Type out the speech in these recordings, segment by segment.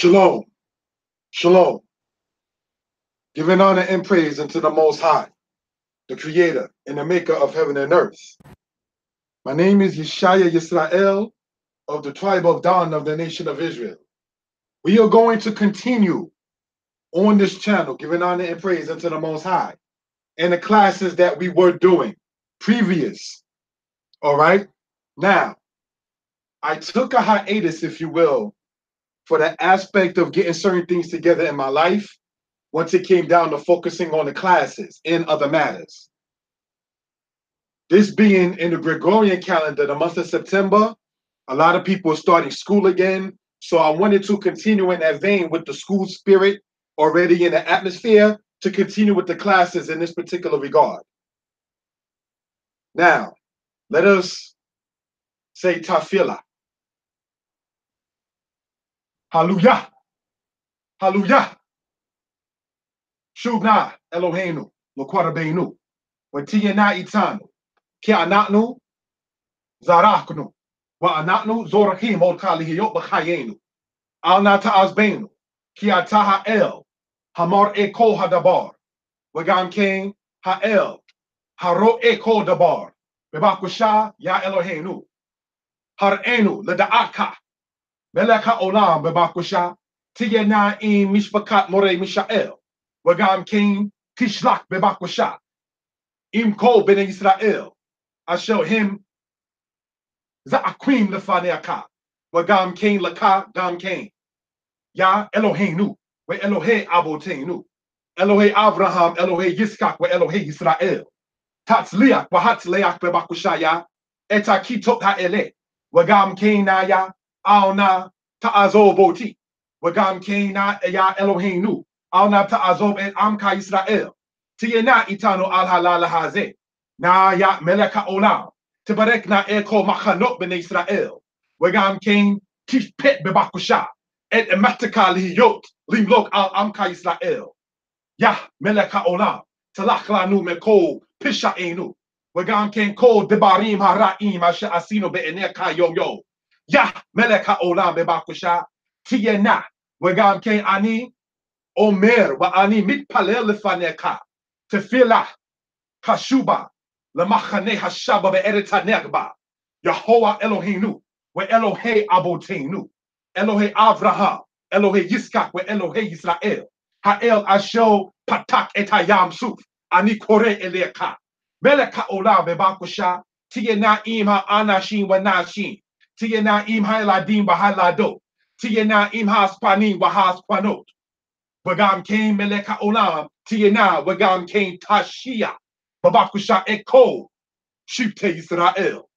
Shalom, shalom. Giving honor and praise unto the Most High, the Creator and the Maker of heaven and earth. My name is Yeshaya Yisrael of the tribe of Dan of the nation of Israel. We are going to continue on this channel, giving honor and praise unto the Most High, and the classes that we were doing previous. All right. Now, I took a hiatus, if you will, for the aspect of getting certain things together in my life once it came down to focusing on the classes and other matters. This being in the Gregorian calendar, the month of September, a lot of people are starting school again. So I wanted to continue in that vein with the school spirit already in the atmosphere to continue with the classes in this particular regard. Now, let us say tafila. Hallelujah. Hallelujah. Shubna Eloheinu, Lokwarabeinu, Watiyana Itanu, Kianatnu, Zaraknu, Wa'anatnu, Zorahim, Olkalihiyot Bachayenu, Alnata Azbenu, Kiataha El, Hamar Eko Hadabar, Wagam King, Ha'el, Haro Eko Dabar, Bebakusha, Ya Eloheinu, Harenu, Leda'aka, Meleka Olam, Bebakusha, Tiyana im Mishpakat More Mishael, Wagam King, Tishlak Bebakusha, Imko Ben Israel, I show him Za'aquim Lefaneaka, Wagam King Laka, Gam King, Ya Eloheinu, we Elohe Aboteinu, Elohe Abraham, Elohe Yiskak, we Elohe Israel, Tatzliak, Wahatzleak Bebakushaya, Etakitot Ha'ele, Wagam King Naya, Aona, Ta'azo Boti, Wagam King Na Ya Eloheinu, Aona Ta'azob et Amka Israel, Tiyena Itano Al Halal Haze, Na Ya Meleka Olam, Tibarek Na Eko Machanot Ben Israel, Wagam King Tish Pet Bebakusha, Et Ematika Liyot, Limlok Al Amka Israel, Yah Meleka Olam, Talaklanu Meko, Pisha Enu, Wagam King Ko Debarim Haraim Asha Asino Be'eneka Yo Yo, Yah Meleka Olam Bebakusha, Tiyena, Wagam King Ani, Omer, Wa'ani Mitpalel Lefaneka, Tefillah, Kashuba, Lamachane Hashaba Be'ereta Negba, Yahoah Eloheinu, we Elohe Aboteinu, Elohe Avraham, Elohe Yiskak, we Elohe Israel, Ha'el Asho Patak Etayam Suf, Ani Kore Eleka, Meleka Olam Bebakusha, Tiyena Im Ha'anashim Wanashim, Tiyena Im Ha'eladim Bahalado, Tiyena Im Ha'aspanim Wahaspanot, Wagam Kain Meleka Olam, Tiyena, Wagam Kain Tashia, Babakusha Eko, Shifte Israel.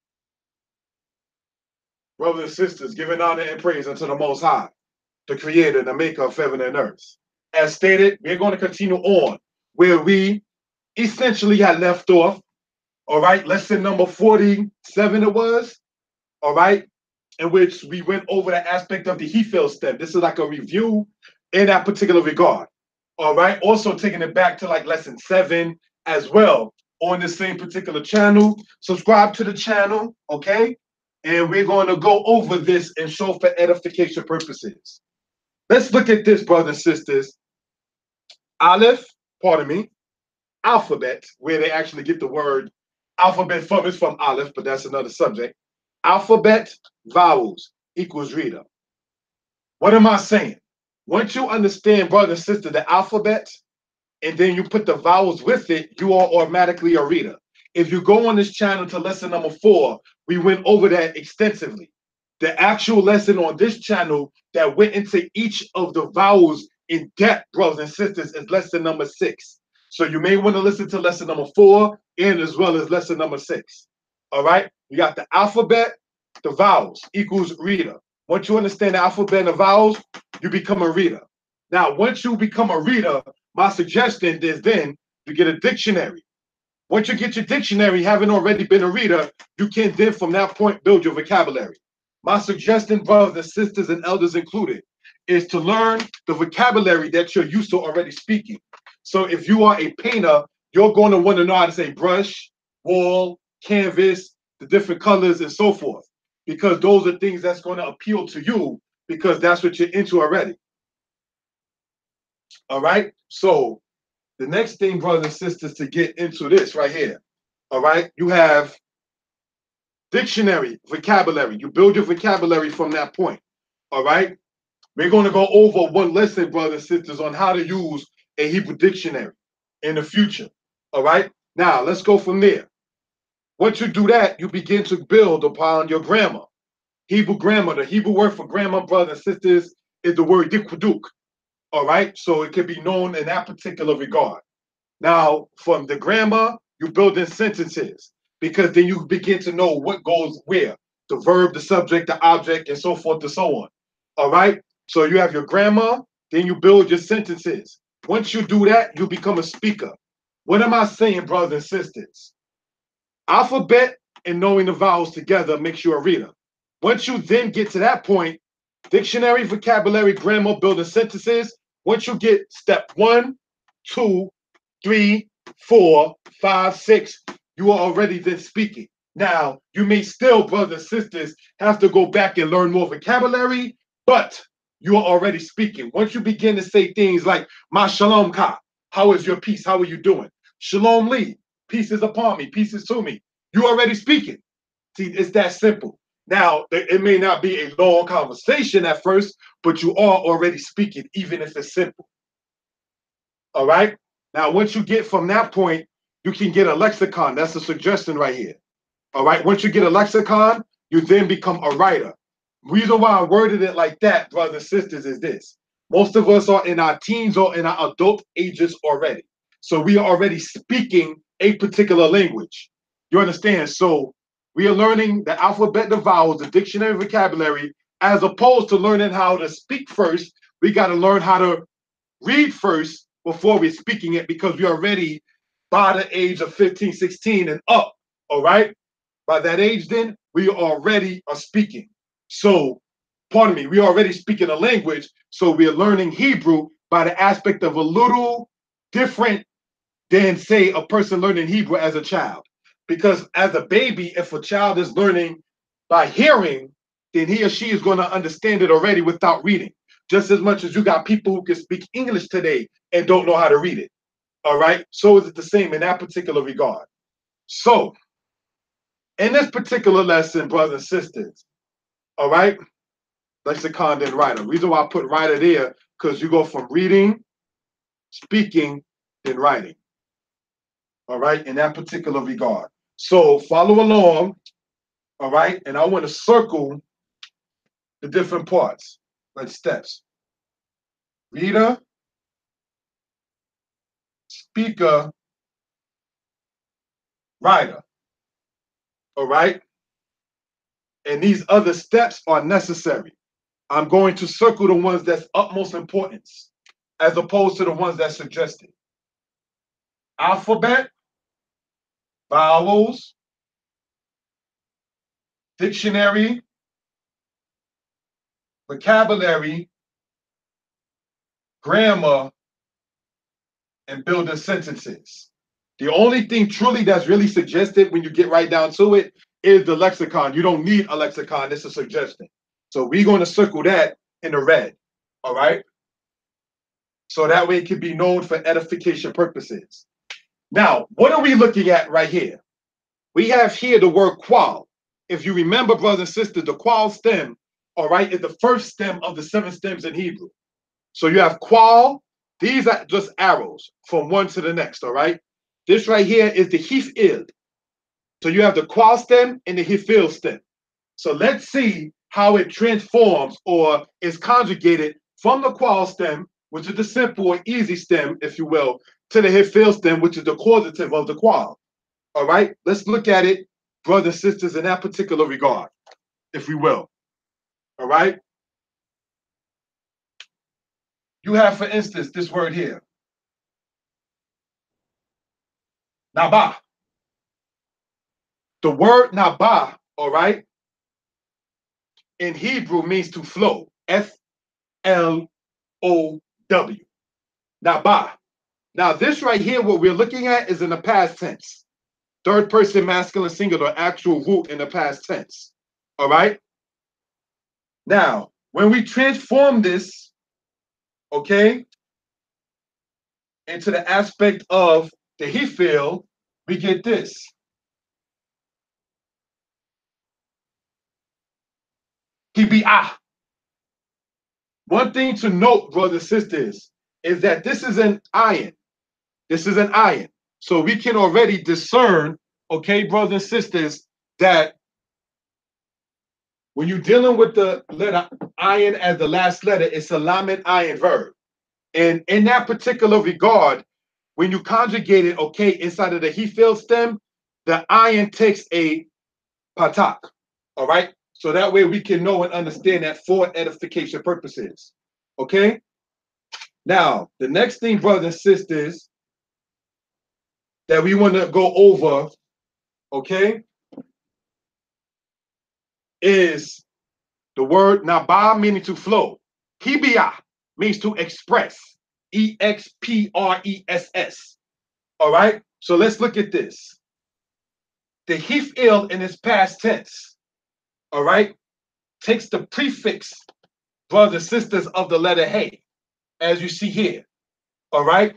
Brothers and sisters, giving honor and praise unto the Most High, the Creator and the Maker of heaven and earth. As stated, we're going to continue on where we essentially had left off. All right, lesson number 47 it was. All right, in which we went over the aspect of the Hif'il step. This is like a review in that particular regard. All right, also taking it back to like lesson 7 as well on the same particular channel. Subscribe to the channel, okay? And we're going to go over this and show for edification purposes. Let's look at this, brothers and sisters. Aleph, pardon me, alphabet, where they actually get the word alphabet from, is from Aleph, but that's another subject. Alphabet, vowels, equals reader. What am I saying? Once you understand, brother and sister, the alphabet, and then you put the vowels with it, you are automatically a reader. If you go on this channel to lesson number 4, we went over that extensively. The actual lesson on this channel that went into each of the vowels in depth, brothers and sisters, is lesson number 6. So you may want to listen to lesson number 4 and as well as lesson number 6. All right? You got the alphabet, the vowels equals reader. Once you understand the alphabet and the vowels, you become a reader. Now, once you become a reader, my suggestion is then you get a dictionary. Once you get your dictionary, having already been a reader, you can then from that point build your vocabulary. My suggestion, brothers and sisters and elders included, is to learn the vocabulary that you're used to already speaking. So if you are a painter, you're going to want to know how to say brush, wall, canvas, the different colors and so forth, because those are things that's going to appeal to you because that's what you're into already. All right. So the next thing, brothers and sisters, to get into this right here. All right. You have dictionary, vocabulary. You build your vocabulary from that point. All right. We're going to go over one lesson, brothers and sisters, on how to use a Hebrew dictionary in the future. All right. Now let's go from there. Once you do that, you begin to build upon your grammar. Hebrew grammar, the Hebrew word for grammar, brothers and sisters, is the word dikwaduk. All right. So it can be known in that particular regard. Now, from the grammar, you build in sentences because then you begin to know what goes where, the verb, the subject, the object, and so forth and so on. All right. So you have your grammar, then you build your sentences. Once you do that, you become a speaker. What am I saying, brothers and sisters? Alphabet and knowing the vowels together makes you a reader. Once you then get to that point, dictionary, vocabulary, grammar, building sentences. Once you get step 1, 2, 3, 4, 5, 6, you are already then speaking. Now, you may still, brothers and sisters, have to go back and learn more vocabulary, but you are already speaking. Once you begin to say things like, Ma shalom ka, how is your peace? How are you doing? Shalom li, peace is upon me, peace is to me. You already speaking. See, it's that simple. Now, it may not be a long conversation at first, but you are already speaking, even if it's simple. All right. Now, once you get from that point, you can get a lexicon. That's a suggestion right here. All right. Once you get a lexicon, you then become a writer. Reason why I worded it like that, brothers and sisters, is this. Most of us are in our teens or in our adult ages already. So we are already speaking a particular language. You understand? So we are learning the alphabet, the vowels, the dictionary vocabulary, as opposed to learning how to speak first. We got to learn how to read first before we're speaking it because we're already by the age of 15, 16 and up. All right. By that age, then we already are speaking. So, pardon me, we already speaking a language. So we are learning Hebrew by the aspect of a little different than, say, a person learning Hebrew as a child. Because as a baby, if a child is learning by hearing, then he or she is going to understand it already without reading. Just as much as you got people who can speak English today and don't know how to read it. All right. So is it the same in that particular regard. So, in this particular lesson, brothers and sisters, all right, lexicon then writer. Reason why I put writer there, because you go from reading, speaking, then writing. All right, in that particular regard. So follow along, all right, and I want to circle the different parts, like steps. Reader, speaker, writer. All right, and these other steps are necessary. I'm going to circle the ones that's utmost importance as opposed to the ones that's suggested. Alphabet, vowels, dictionary, vocabulary, grammar, and building sentences. The only thing truly that's really suggested when you get right down to it is the lexicon. You don't need a lexicon, it's a suggestion. So we're going to circle that in the red. All right. So that way it can be known for edification purposes. Now, what are we looking at right here? We have here the word qual. If you remember, brothers and sisters, the qual stem, all right, is the first stem of the 7 stems in Hebrew. So you have qual. These are just arrows from one to the next, all right? This right here is the Hif'il. So you have the qual stem and the Hif'il stem. So let's see how it transforms or is conjugated from the qual stem, which is the simple or easy stem, if you will, to the Hif'il stem, which is the causative of the qual. All right, let's look at it, brothers and sisters, in that particular regard, if we will. All right. You have, for instance, this word here, nabah. The word nabah, all right, in Hebrew means to flow. Flow. Nabah. Now, this right here, what we're looking at is in the past tense. Third person masculine singular, actual root in the past tense. All right. Now, when we transform this, okay, into the aspect of the Hif'il, we get this. Hibi'ah. One thing to note, brothers and sisters, is that this is an ayin. This is an ayin. So we can already discern, okay, brothers and sisters, that when you're dealing with the letter ayin as the last letter, it's a lamed ayin verb. And in that particular regard, when you conjugate it, okay, inside of the Hif'il stem, the ayin takes a patak. All right. So that way we can know and understand that for edification purposes. Okay. Now, the next thing, brothers and sisters, that we want to go over, okay, is the word naba, meaning to flow. Hibia means to express. Express. All right. So let's look at this. The Hif'il in its past tense, all right, takes the prefix, brothers and sisters, of the letter hey, as you see here. All right.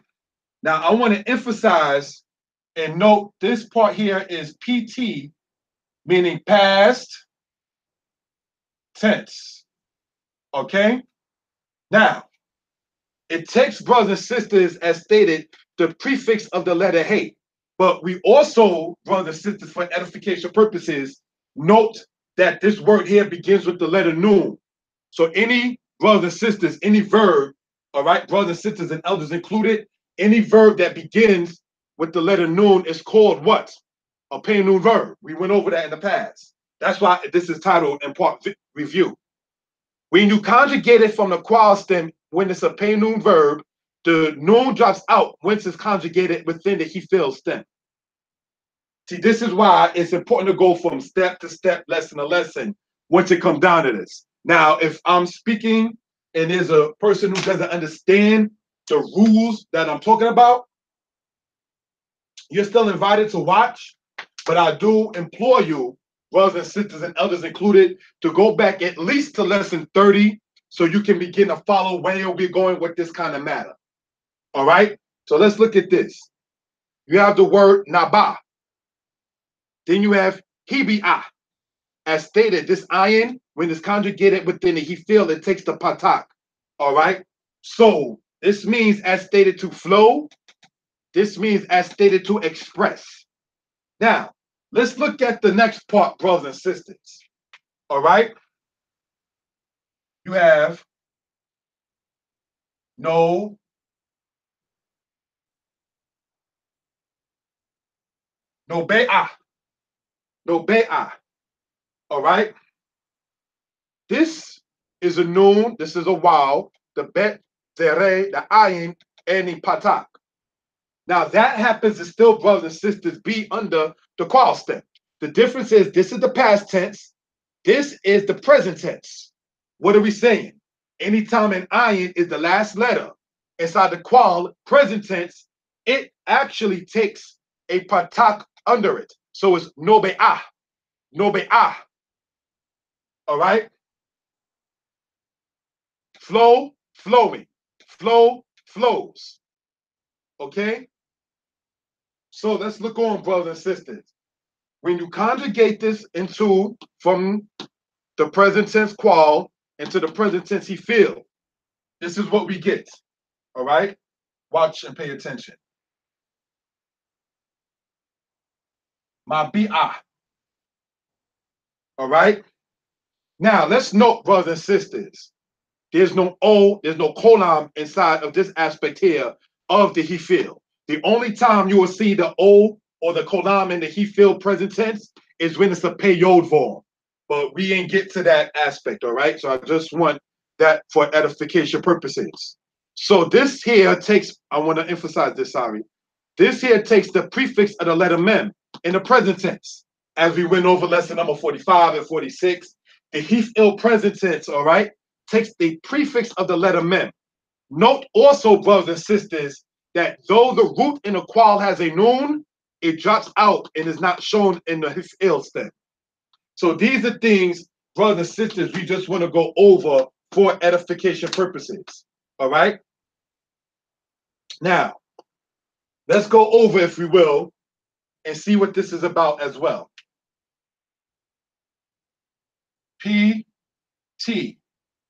Now I want to emphasize and note this part here is PT, meaning past tense. Okay. Now it takes, brothers and sisters, as stated, the prefix of the letter hey. But we also, brothers and sisters, for edification purposes, note that this word here begins with the letter nun. So any brothers and sisters, any verb, all right, brothers and sisters and elders included, any verb that begins with the letter nun is called what? A Peh Nun verb. We went over that in the past. That's why this is titled in part review. When you conjugate it from the qual stem, when it's a Peh Nun verb, the nun drops out once it's conjugated within the Hif'il stem. See, this is why it's important to go from step to step, lesson to lesson, once it comes down to this. Now, if I'm speaking and there's a person who doesn't understand the rules that I'm talking about, you're still invited to watch, but I do implore you, brothers and sisters and elders included, to go back at least to lesson 30 so you can begin to follow where we're going with this kind of matter. All right? So let's look at this. You have the word naba. Then you have hibi'ah. As stated, this ayin, when it's conjugated within the Hif'il, it takes the patak. All right? So this means, as stated, to flow. This means, as stated, to express. Now, let's look at the next part, brothers and sisters. All right? You have no be'ah. No be'ah. All right? This is a noon. This is a wow. The bet, the re, the ayin, and the patak. Now that happens to still, brothers and sisters, be under the qual stem. The difference is this is the past tense. This is the present tense. What are we saying? Anytime an ayin is the last letter inside the qual present tense, it actually takes a patak under it. So it's no be'ah. No be'ah. All right? Flow, flowing. Flow, flows. Okay? So let's look on, brothers and sisters. When you conjugate this into, from the present tense qual into the present tense Hif'il, this is what we get. All right? Watch and pay attention. My bi'ah. All right? Now, let's note, brothers and sisters, there's no O, there's no colon inside of this aspect here of the Hif'il. The only time you will see the O or the colon in the Hif'il present tense is when it's a Peh Yod form. But we ain't get to that aspect, all right? So I just want that for edification purposes. So this here takes, I want to emphasize this, sorry. This here takes the prefix of the letter mem in the present tense. As we went over lesson number 45 and 46, the Hif'il present tense, all right, takes the prefix of the letter mem. Note also, brothers and sisters, that though the root in a qual has a nun, it drops out and is not shown in the Hif'il stem. So these are things, brothers and sisters, we just want to go over for edification purposes. All right? Now, Let's go over, if we will, and see what this is about as well. PT,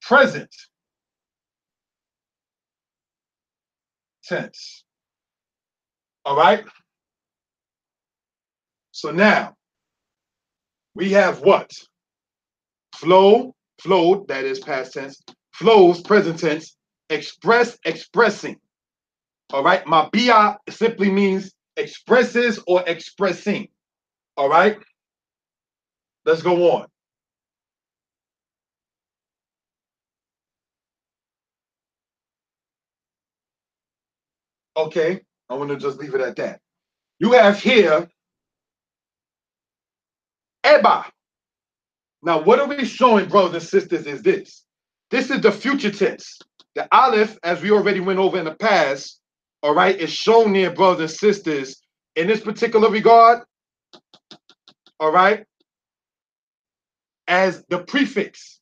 present tense. All right? So now we have what? Flowed, that is past tense. Flows, present tense. Express, expressing. All right? My BI simply means expresses or expressing. All right? Let's go on. Okay, I want to just leave it at that. You have here Eba. Now, what are we showing, brothers and sisters, is this. This is the future tense. The Aleph, as we already went over in the past, all right, is shown there, brothers and sisters, in this particular regard, all right, as the prefix.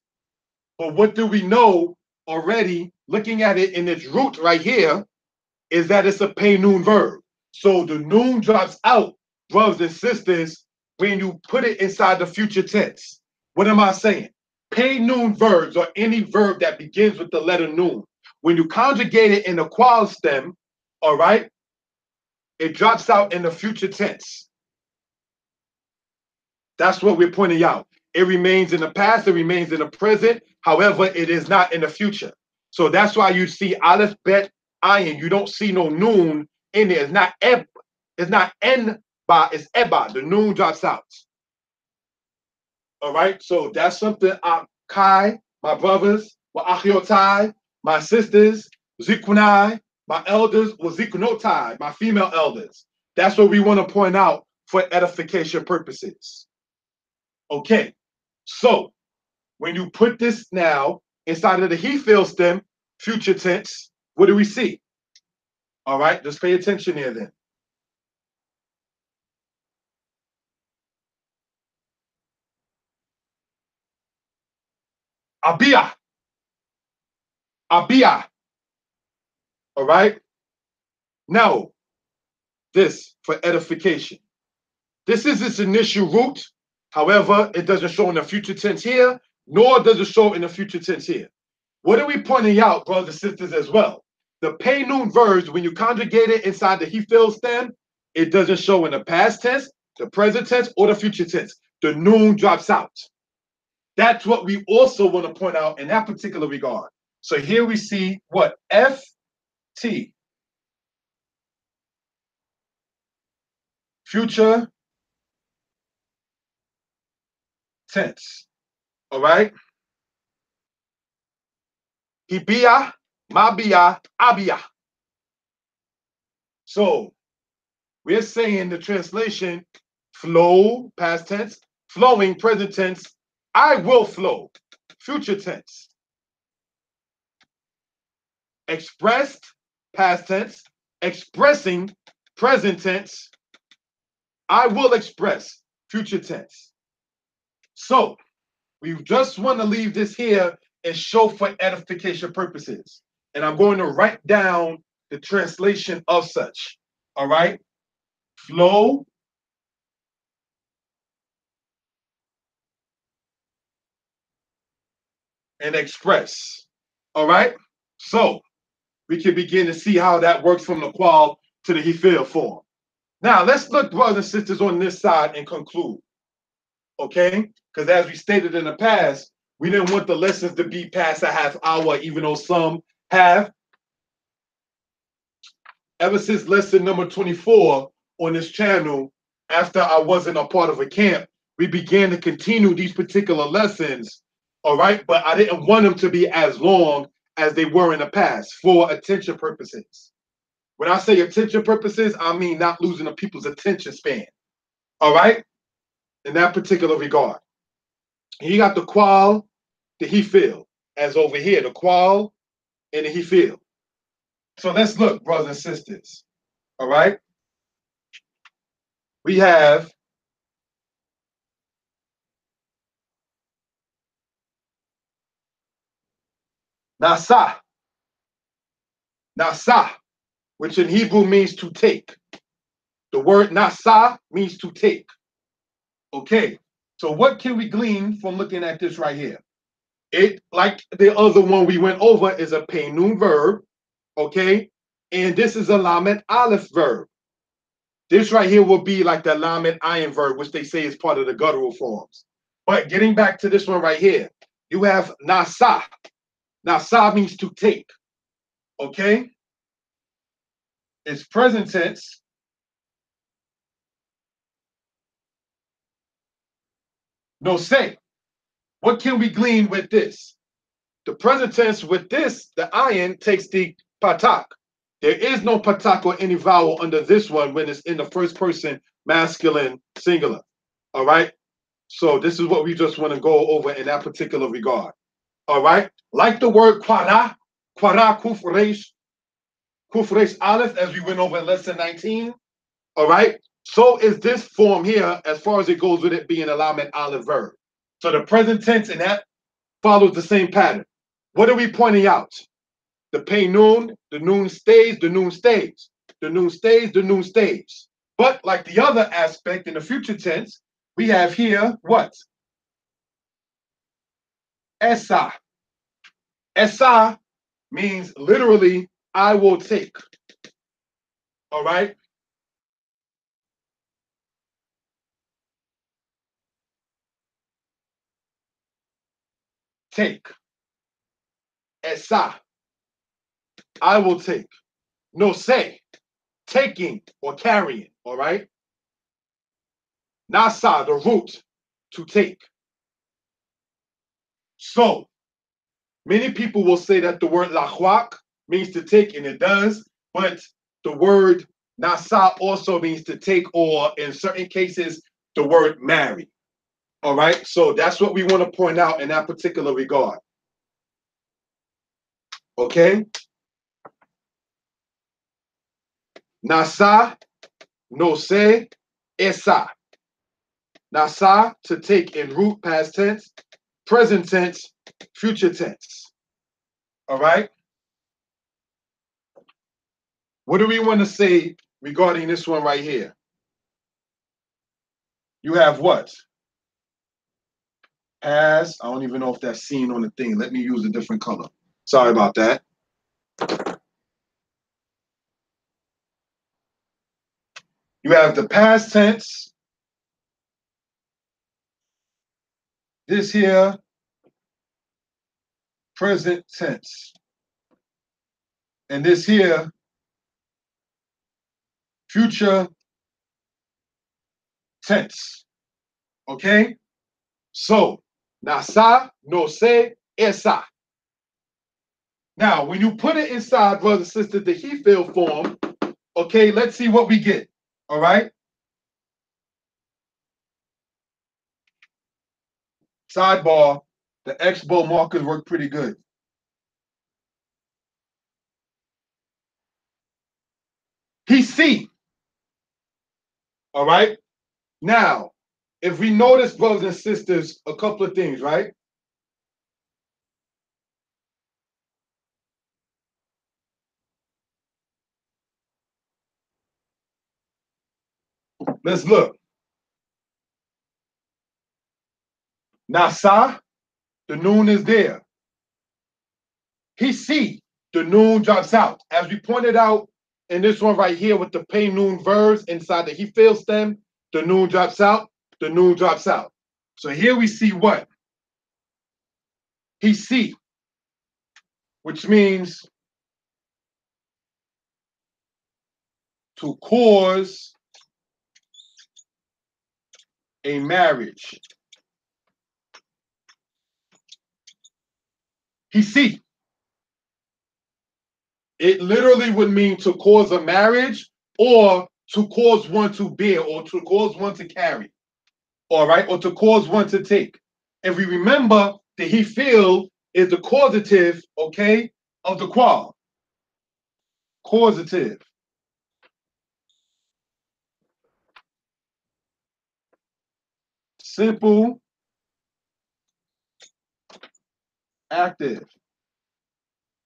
But what do we know already, looking at it in its root right here, is that it's a Peh Nun verb. So the noon drops out, brothers and sisters, when you put it inside the future tense. What am I saying? Peh Nun verbs, or any verb that begins with the letter nun, when you conjugate it in the qual stem, all right, it drops out in the future tense. That's what we're pointing out. It remains in the past, it remains in the present. However, it is not in the future. So that's why you see Aleph, Bet, Ayin. You don't see no noon in there. It's not eb, it's not en ba, it's eba. The noon drops out. All right. So that's something Kai, my brothers, wa achiotai, my sisters, zikunai, my elders, wa zikunotai, my female elders. That's what we want to point out for edification purposes. Okay. So when you put this now inside of the Hif'il stem, future tense, what do we see? All right, just pay attention here then. Abia. Abia. All right. Now, this for edification. This is its initial root. However, it doesn't show in the future tense here, nor does it show in the future tense here. What are we pointing out, brothers and sisters, as well? The Peh Nun verbs, when you conjugate it inside the Hif'il stem, it doesn't show in the past tense, the present tense, or the future tense. The noon drops out. That's what we also want to point out in that particular regard. So here we see what? FT, future tense. All right? Hibia, mabia, abia. So we're saying the translation, flow, past tense, flowing, present tense, I will flow, future tense. Expressed, past tense, expressing, present tense, I will express, future tense. So we just want to leave this here and show for edification purposes. And I'm going to write down the translation of such. All right? Flow, and express. All right? So we can begin to see how that works from the qual to the Hif'il form. Now, let's look, brothers and sisters, on this side and conclude. Okay? Because as we stated in the past, we didn't want the lessons to be past a half hour, even though some have. Ever since lesson number 24 on this channel, after I wasn't a part of a camp, we began to continue these particular lessons, all right? But I didn't want them to be as long as they were in the past for attention purposes. When I say attention purposes, I mean not losing the people's attention span, all right? In that particular regard. He got the qual, the Hif'il, as over here, the qual and the Hif'il. So let's look, brothers and sisters, all right? We have Nasa, Nasa, which in Hebrew means to take. The word nasa means to take. Okay, so what can we glean from looking at this right here? It, like the other one we went over, is a Peh Nun verb, okay? And this is a Lamed Aleph verb. This right here will be like the Lamed Ayin verb, which they say is part of the guttural forms. But getting back to this one right here, you have Nasa. Nasa means to take, okay? It's present tense. No say. What can we glean with this? The present tense with this, the ayin takes the patak. There is no patak or any vowel under this one when it's in the first person masculine singular. All right. So this is what we just want to go over in that particular regard. All right. Like the word quara, quara kufresh aleph, as we went over in lesson 19. All right. So is this form here as far as it goes with it being a lamed aleph verb. So the present tense in that follows the same pattern. What are we pointing out? The Peh Nun, the noon stays, the noon stays. The noon stays, the noon stays. But like the other aspect in the future tense, we have here what? Esa. Esa means literally, I will take. All right? Take. Esa. I will take. No say. Taking or carrying. All right? Nasa, the root, to take. So, many people will say that the word lachwak means to take, and it does, but the word nasa also means to take, or in certain cases, the word marry. All right, so that's what we want to point out in that particular regard. Okay, nasa, no se, esa. Nasa, to take in root, past tense, present tense, future tense. All right. What do we want to say regarding this one right here? You have what? Past. I don't even know if that's seen on the thing. Let me use a different color. Sorry about that. You have the past tense. This here, present tense. And this here, future tense. Okay? So, nasa, no se, esa. Now, when you put it inside, brother, sister, the Hif'il form, okay, let's see what we get. All right? Sidebar, the Expo markers work pretty good. He see. All right? Now, if we notice, brothers and sisters, a couple of things, right? Let's look. Nasa, the noon is there. He see, the noon drops out. As we pointed out in this one right here with the Peh Nun verbs inside the Hif'il stem, the noon drops out, the noon drops out. So here we see what? He see, which means to cause a marriage. He see. It literally would mean to cause a marriage or to cause one to bear or to cause one to carry. All right, or to cause one to take. If we remember, the Hif'il is the causative, okay, of the qual. Causative. Simple, active.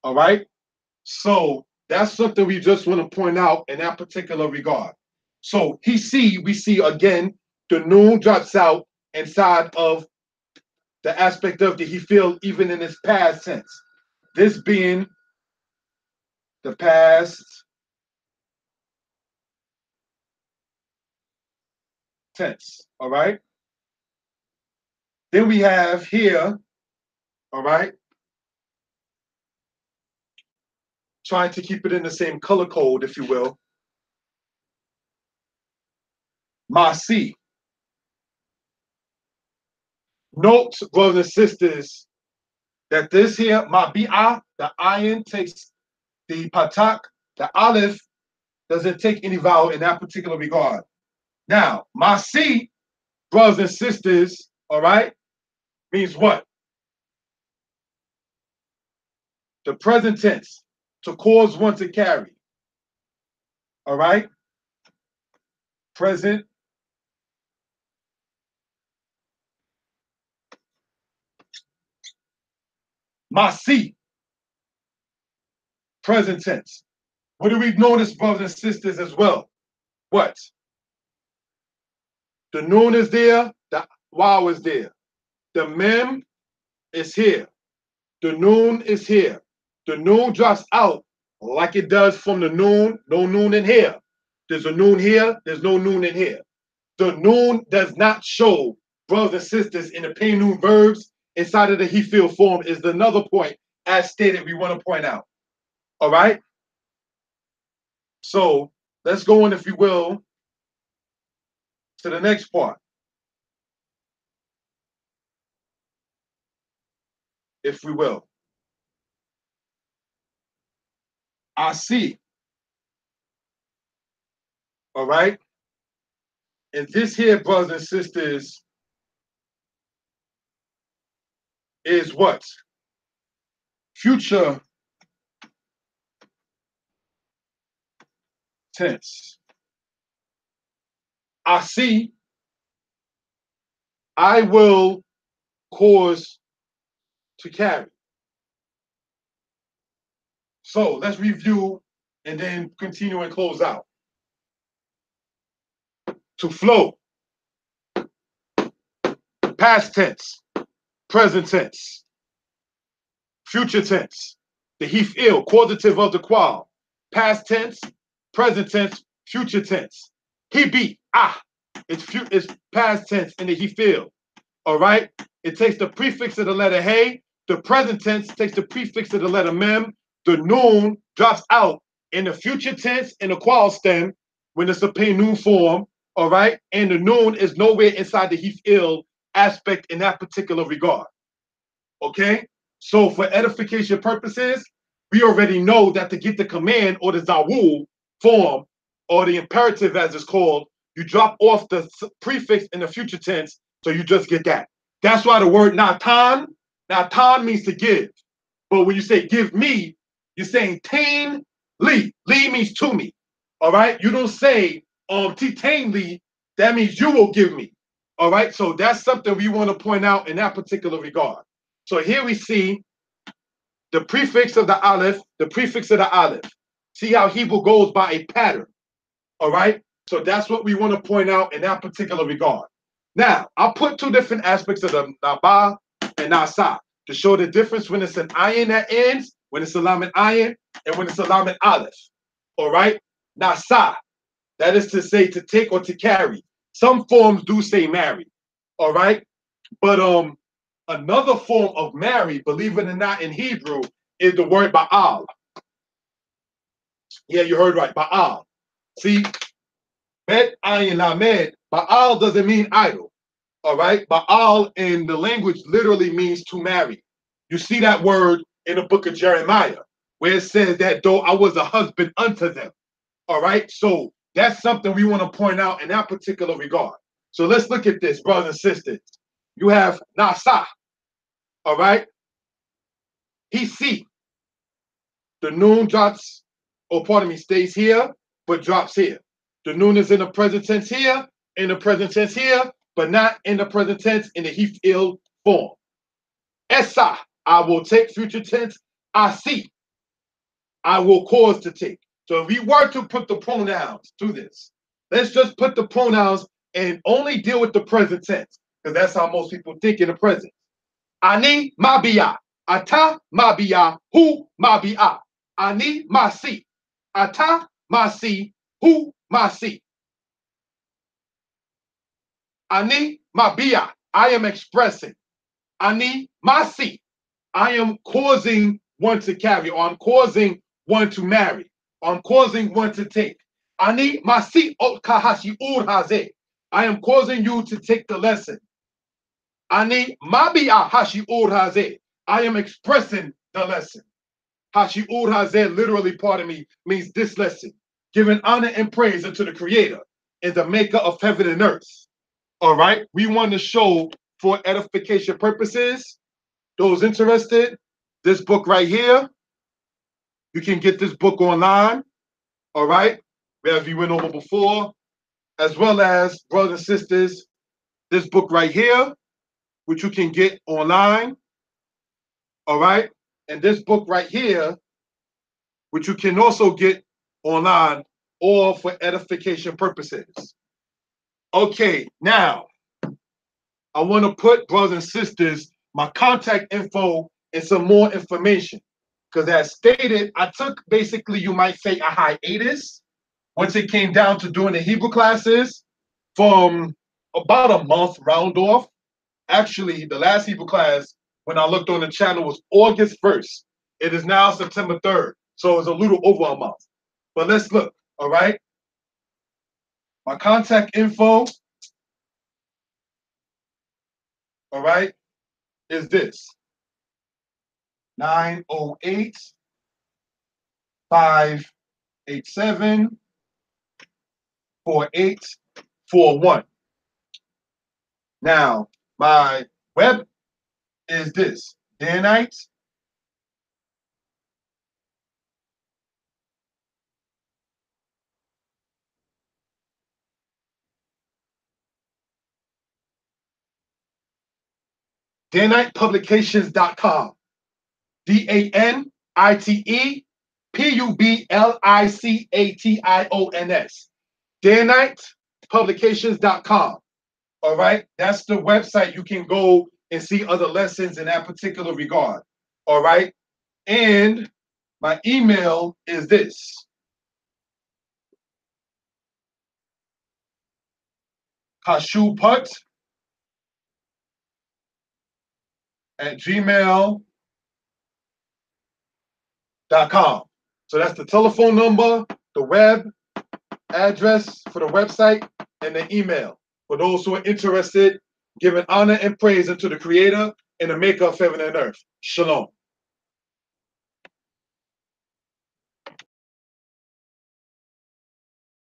All right. So that's something we just want to point out in that particular regard. So he see, we see again, the noon drops out inside of the aspect of the he feel even in its past tense. This being the past tense. All right. Then we have here, all right, trying to keep it in the same color code, if you will. Masi. Note, brothers and sisters, that this here, Mabi'ah, the iron takes the patak, the aleph doesn't take any vowel in that particular regard. Now, Masi, brothers and sisters, all right, means what? The present tense, to cause one to carry. All right? Present. Masi, present tense. What do we notice, brothers and sisters, as well? What? The noon is there, the wow is there. The mem is here. The noon is here. The noon drops out like it does from the noon. No noon in here. There's a noon here. There's no noon in here. The noon does not show, brothers and sisters, in the Peh Nun verbs inside of the Hif'il form is another point, as stated, we want to point out. All right? So let's go on, if you will, to the next part. If we will. I see. All right? And this here, brothers and sisters, is what? Future tense. I see. I will cause to carry. So let's review and then continue and close out. To flow. Past tense. Present tense. Future tense. The Hif'il, causative of the qual. Past tense, present tense, future tense. He be, it's past tense in the Hif'il. All right? It takes the prefix of the letter hey. The present tense takes the prefix of the letter mem. The noon drops out in the future tense in the qual stem when it's a Peh Nun form. All right? And the noon is nowhere inside the Hif'il aspect in that particular regard. Okay? So for edification purposes, we already know that to get the command or the zawul form or the imperative as it's called, you drop off the prefix in the future tense, so you just get that. That's why the word natan means to give. But when you say give me, you're saying tain li. Li means to me. All right? You don't say titain li, that means you will give me. All right? So that's something we want to point out in that particular regard. So here we see the prefix of the aleph, the prefix of the aleph. See how Hebrew goes by a pattern. All right? So that's what we want to point out in that particular regard. Now, I'll put two different aspects of the naba and nasa to show the difference when it's an ayin that ends, when it's a lamed ayin, and when it's a lamed aleph. All right? Nasa, that is to say to take or to carry. Some forms do say marry. All right? But another form of marry, believe it or not, in Hebrew, is the word Baal. Yeah, you heard right, Baal. See, Bet Ayin Lamed, Baal doesn't mean idol. All right? Baal in the language literally means to marry. You see that word in the book of Jeremiah, where it says that though I was a husband unto them. All right? So that's something we want to point out in that particular regard. So let's look at this, brothers and sisters. You have Nasa. All right? He see. The noon drops, or pardon me, stays here, but drops here. The noon is in the present tense here, in the present tense here, but not in the present tense in the Hif'il form. Esa, I will take, future tense. I see, I will cause to take. So if we were to put the pronouns to this, Let's just put the pronouns and only deal with the present tense, because that's how most people think in the present. Ani mabia. Ata mabia. Hu mabia. Ani masi. Ata masi. Hu masi. Ani mabia. I am expressing. Ani masi. I am causing one to carry, or I'm causing one to marry, or I'm causing one to take. Ani masi ot kahashi urhaze. I am causing you to take the lesson. Ani mabia hashi urhaze. I am expressing the lesson. Hashi urhaze, literally, pardon me, means this lesson. Giving honor and praise unto the Creator and the Maker of heaven and earth. All right, we want to show for edification purposes. Those interested, this book right here, you can get this book online, all right, as we went over before, as well as, brothers and sisters, this book right here, which you can get online, all right, and this book right here, which you can also get online, or for edification purposes. Okay, now, I want to put, brothers and sisters, my contact info and some more information. Because as stated, I took basically, you might say, a hiatus once it came down to doing the Hebrew classes from about a month round off. Actually, the last Hebrew class, when I looked on the channel, was August 1st. It is now September 3rd. So it's a little over a month. But let's look, all right? My contact info, all right, is this. 908 587 4841. Now, my web is this, Danite. DanitePublications.com. DanitePublications. DanitePublications.com. All right, that's the website. You can go and see other lessons in that particular regard. All right, and my email is this. kashuput@gmail.com. So that's the telephone number, the web address for the website, and the email for those who are interested, giving honor and praise unto the Creator and the Maker of heaven and earth. Shalom.